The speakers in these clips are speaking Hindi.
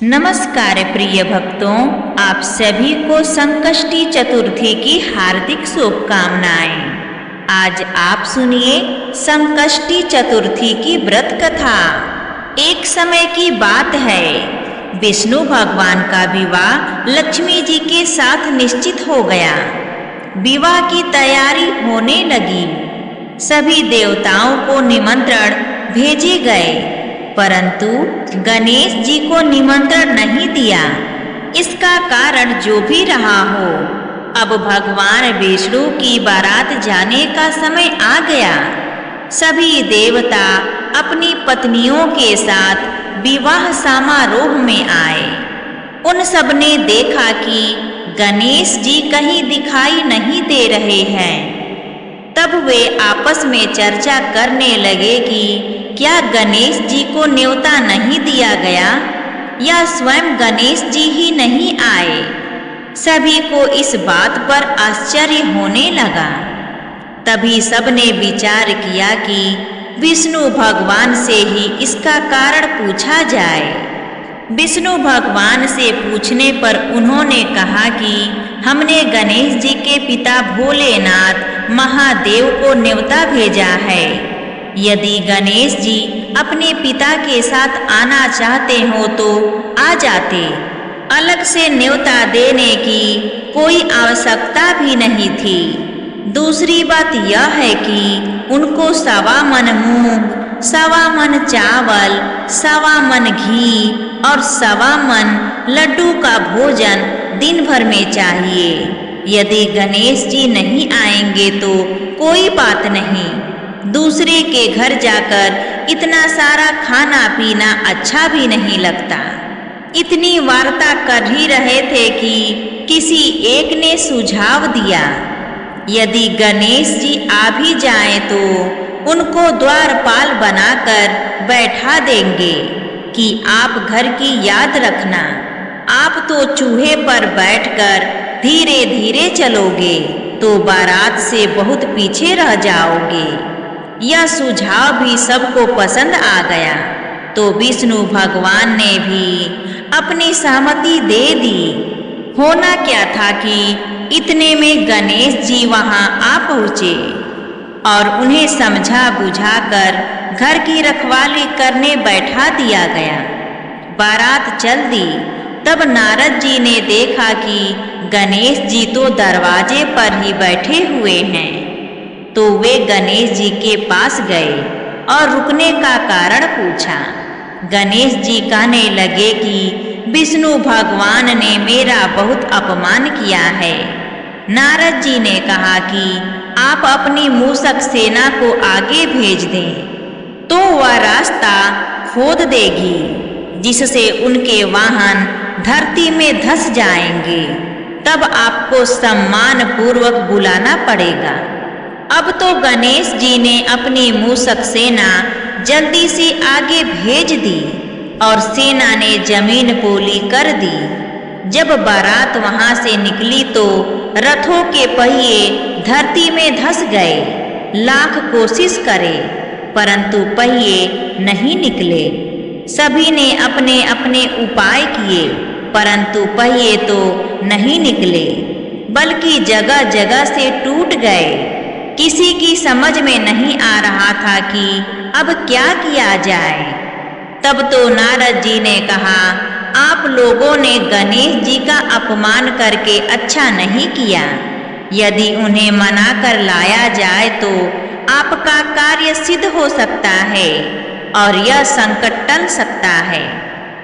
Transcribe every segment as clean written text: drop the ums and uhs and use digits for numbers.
नमस्कार प्रिय भक्तों, आप सभी को संकष्टी चतुर्थी की हार्दिक शुभकामनाएं। आज आप सुनिए संकष्टी चतुर्थी की व्रत कथा। एक समय की बात है, विष्णु भगवान का विवाह लक्ष्मी जी के साथ निश्चित हो गया। विवाह की तैयारी होने लगी। सभी देवताओं को निमंत्रण भेजे गए, परंतु गणेश जी को निमंत्रण नहीं दिया। इसका कारण जो भी रहा हो, अब भगवान विष्णु की बारात जाने का समय आ गया। सभी देवता अपनी पत्नियों के साथ विवाह समारोह में आए। उन सब ने देखा कि गणेश जी कहीं दिखाई नहीं दे रहे हैं। तब वे आपस में चर्चा करने लगे कि क्या गणेश जी को न्योता नहीं दिया गया या स्वयं गणेश जी ही नहीं आए। सभी को इस बात पर आश्चर्य होने लगा। तभी सबने विचार किया कि विष्णु भगवान से ही इसका कारण पूछा जाए। विष्णु भगवान से पूछने पर उन्होंने कहा कि हमने गणेश जी के पिता भोलेनाथ महादेव को न्योता भेजा है। यदि गणेश जी अपने पिता के साथ आना चाहते हो तो आ जाते। अलग से न्योता देने की कोई आवश्यकता भी नहीं थी। दूसरी बात यह है कि उनको 1.25 मन मूंग, 1.25 मन चावल, 1.25 मन घी और 1.25 मन लड्डू का भोजन दिन भर में चाहिए। यदि गणेश जी नहीं आएंगे तो कोई बात नहीं, दूसरे के घर जाकर इतना सारा खाना पीना अच्छा भी नहीं लगता। इतनी वार्ता कर ही रहे थे कि किसी एक ने सुझाव दिया, यदि गणेश जी आ भी जाएं तो उनको द्वारपाल बनाकर बैठा देंगे कि आप घर की याद रखना। आप तो चूहे पर बैठकर धीरे धीरे चलोगे तो बारात से बहुत पीछे रह जाओगे। यह सुझाव भी सबको पसंद आ गया, तो विष्णु भगवान ने भी अपनी सहमति दे दी। होना क्या था कि इतने में गणेश जी वहां आ पहुँचे और उन्हें समझा बुझाकर घर की रखवाली करने बैठा दिया गया। बारात चल दी। तब नारद जी ने देखा कि गणेश जी तो दरवाजे पर ही बैठे हुए हैं, तो वे गणेश जी के पास गए और रुकने का कारण पूछा। गणेश जी कहने लगे कि विष्णु भगवान ने मेरा बहुत अपमान किया है। नारद जी ने कहा कि आप अपनी मूषक सेना को आगे भेज दें, तो वह रास्ता खोद देगी, जिससे उनके वाहन धरती में धंस जाएंगे। तब आपको सम्मान पूर्वक बुलाना पड़ेगा। अब तो गणेश जी ने अपनी मूषक सेना जल्दी से आगे भेज दी और सेना ने जमीन पोली कर दी। जब बारात वहां से निकली तो रथों के पहिए धरती में धंस गए। लाख कोशिश करे, परंतु पहिए नहीं निकले। सभी ने अपने अपने उपाय किए, परंतु पहिए तो नहीं निकले, बल्कि जगह जगह से टूट गए। किसी की समझ में नहीं आ रहा था कि अब क्या किया जाए। तब तो नारद जी ने कहा, आप लोगों ने गणेश जी का अपमान करके अच्छा नहीं किया। यदि उन्हें मना कर लाया जाए तो आपका कार्य सिद्ध हो सकता है और यह संकट टल सकता है।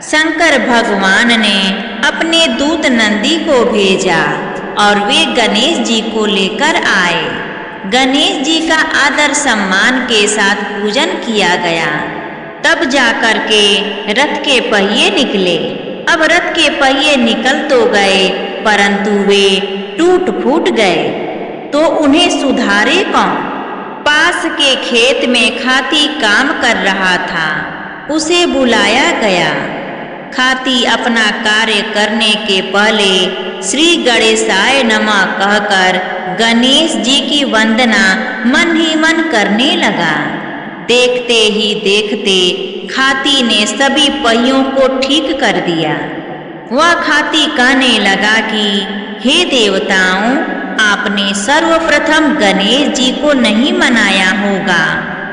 शंकर भगवान ने अपने दूत नंदी को भेजा और वे गणेश जी को लेकर आए। गणेश जी का आदर सम्मान के साथ पूजन किया गया। तब जाकर के रथ के पहिए निकले। अब रथ के पहिए निकल तो गए, परंतु वे टूट फूट गए, तो उन्हें सुधारे कौन। पास के खेत में खाती काम कर रहा था, उसे बुलाया गया। खाती अपना कार्य करने के पहले श्री गणेशाय नमः कहकर गणेश जी की वंदना मन ही मन करने लगा। देखते ही देखते खाती ने सभी पहियों को ठीक कर दिया। वह खाती कहने लगा कि हे देवताओं, आपने सर्वप्रथम गणेश जी को नहीं मनाया होगा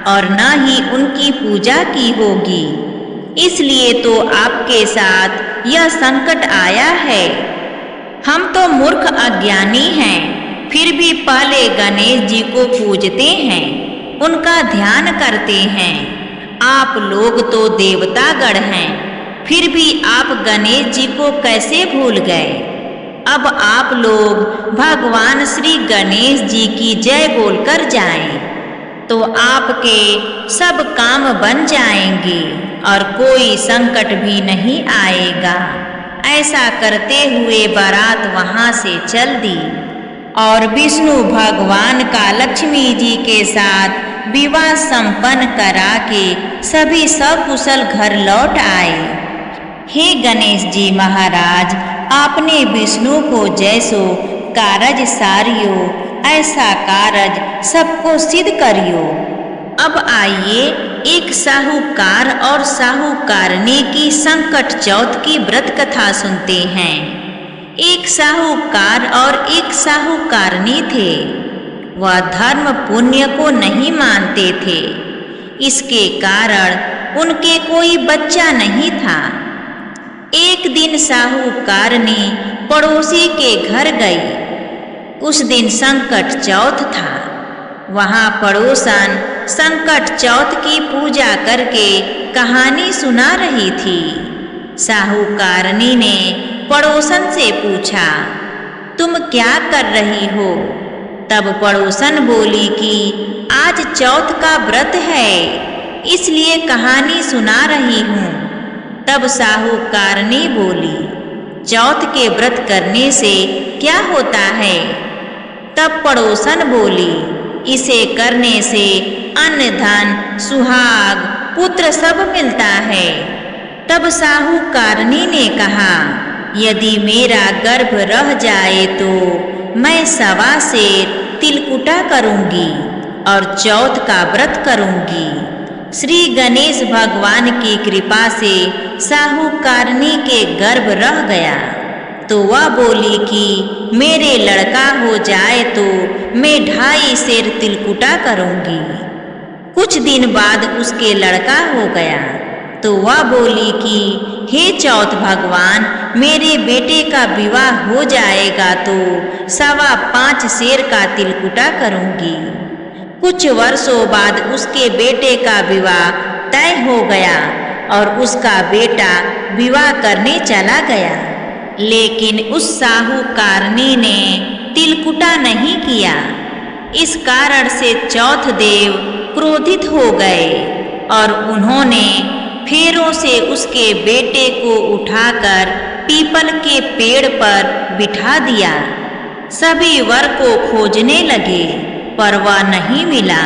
और न ही उनकी पूजा की होगी, इसलिए तो आपके साथ यह संकट आया है। हम तो मूर्ख अज्ञानी हैं, फिर भी पहले गणेश जी को पूजते हैं, उनका ध्यान करते हैं। आप लोग तो देवतागण हैं, फिर भी आप गणेश जी को कैसे भूल गए? अब आप लोग भगवान श्री गणेश जी की जय बोलकर जाएं, तो आपके सब काम बन जाएंगे और कोई संकट भी नहीं आएगा। ऐसा करते हुए बारात वहां से चल दी और विष्णु भगवान का लक्ष्मी जी के साथ विवाह संपन्न करा के सभी सकुशल घर लौट आए। हे गणेश जी महाराज, आपने विष्णु को जैसो कारज सारियो, ऐसा कारज सबको सिद्ध करियो। अब आइए एक साहूकार और साहूकारनी की संकट चौथ की व्रत कथा सुनते हैं। एक साहूकार और एक साहूकारनी थे। वह धर्म पुण्य को नहीं मानते थे, इसके कारण उनके कोई बच्चा नहीं था। एक दिन साहूकारनी पड़ोसी के घर गई। उस दिन संकट चौथ था। वहां पड़ोसन संकट चौथ की पूजा करके कहानी सुना रही थी। साहूकारनी ने पड़ोसन से पूछा, तुम क्या कर रही हो? तब पड़ोसन बोली कि आज चौथ का व्रत है, इसलिए कहानी सुना रही हूँ। तब साहूकारनी बोली, चौथ के व्रत करने से क्या होता है? तब पड़ोसन बोली, इसे करने से अन्न धन सुहाग पुत्र सब मिलता है। तब साहूकारनी ने कहा, यदि मेरा गर्भ रह जाए तो मैं 1.25 सेर तिलकुटा करूंगी और चौथ का व्रत करूंगी। श्री गणेश भगवान की कृपा से साहूकारनी के गर्भ रह गया, तो वह बोली कि मेरे लड़का हो जाए तो मैं 2.5 सेर तिलकुटा करूंगी। कुछ दिन बाद उसके लड़का हो गया, तो वह बोली कि हे चौथ भगवान, मेरे बेटे का विवाह हो जाएगा तो 5.25 सेर का तिलकुटा करूंगी। कुछ वर्षों बाद उसके बेटे का विवाह तय हो गया और उसका बेटा विवाह करने चला गया, लेकिन उस साहूकारनी ने तिलकुटा नहीं किया। इस कारण से चौथ देव क्रोधित हो गए और उन्होंने फेरों से उसके बेटे को उठाकर पीपल के पेड़ पर बिठा दिया। सभी वर को खोजने लगे, पर वह नहीं मिला।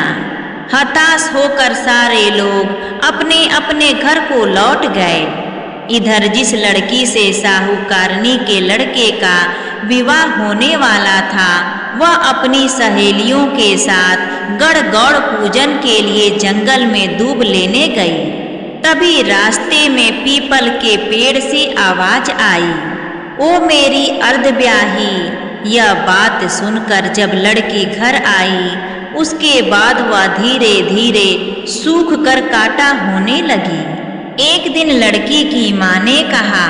हताश होकर सारे लोग अपने अपने घर को लौट गए। इधर जिस लड़की से साहूकारनी के लड़के का विवाह होने वाला था, वह अपनी सहेलियों के साथ गढ़ पूजन के लिए जंगल में दूब लेने गई। तभी रास्ते में पीपल के पेड़ से आवाज आई, ओ मेरी अर्धब्याही। यह बात सुनकर जब लड़की घर आई, उसके बाद वह धीरे धीरे सूख कर काटा होने लगी। एक दिन लड़की की माँ ने कहा,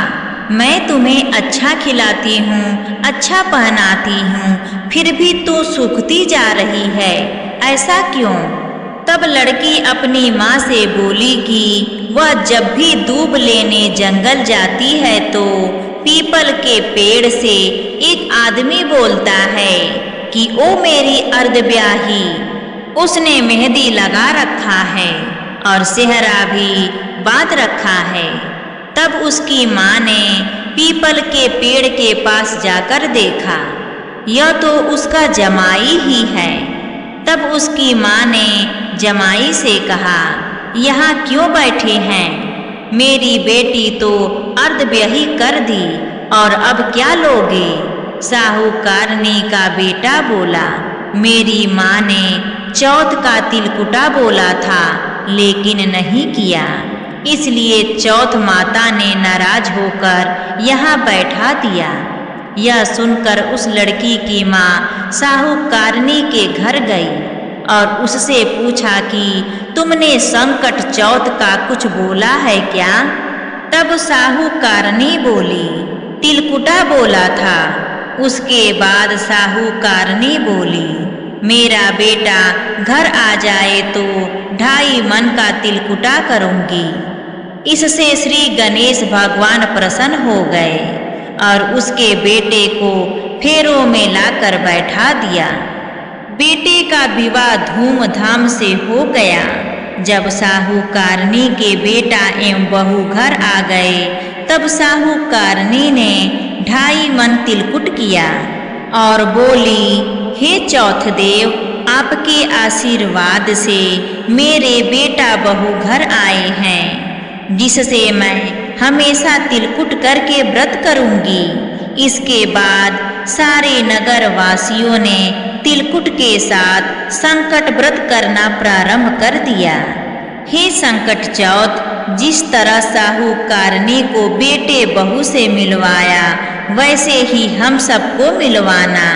मैं तुम्हें अच्छा खिलाती हूँ, अच्छा पहनाती हूँ, फिर भी तू सूखती जा रही है, ऐसा क्यों? तब लड़की अपनी माँ से बोली कि वह जब भी दूब लेने जंगल जाती है तो पीपल के पेड़ से एक आदमी बोलता है कि ओ मेरी अर्धब्याही। उसने मेहंदी लगा रखा है और सेहरा भी बांध रखा है। तब उसकी माँ ने पीपल के पेड़ के पास जाकर देखा, यह तो उसका जमाई ही है। तब उसकी माँ ने जमाई से कहा, यहाँ क्यों बैठे हैं? मेरी बेटी तो अर्धब्याही कर दी और अब क्या लोगे? साहूकारनी का बेटा बोला, मेरी माँ ने चौथ का तिलकुटा बोला था, लेकिन नहीं किया। इसलिए चौथ माता ने नाराज होकर यहाँ बैठा दिया। यह सुनकर उस लड़की की माँ साहूकारनी के घर गई और उससे पूछा कि तुमने संकट चौथ का कुछ बोला है क्या? तब साहूकारनी बोली, तिलकुटा बोला था। उसके बाद साहूकारनी बोली, मेरा बेटा घर आ जाए तो 2.5 मन का तिलकुटा करूंगी। इससे श्री गणेश भगवान प्रसन्न हो गए और उसके बेटे को फेरों में लाकर बैठा दिया। बेटे का विवाह धूमधाम से हो गया। जब साहूकारनी के बेटा एवं बहू घर आ गए तब साहूकारनी ने 2.5 मन तिलकुट किया और बोली, हे चौथ देव, आपके आशीर्वाद से मेरे बेटा बहू घर आए हैं, जिससे मैं हमेशा तिलकुट करके व्रत करूंगी। इसके बाद सारे नगर वासियों ने तिलकुट के साथ संकट व्रत करना प्रारंभ कर दिया। हे संकट चौथ, जिस तरह साहूकारनी को बेटे बहू से मिलवाया वैसे ही हम सबको मिलवाना।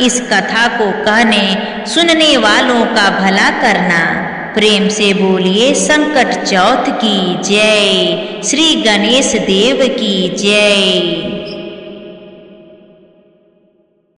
इस कथा को कहने सुनने वालों का भला करना। प्रेम से बोलिए संकट चौथ की जय, श्री गणेश देव की जय।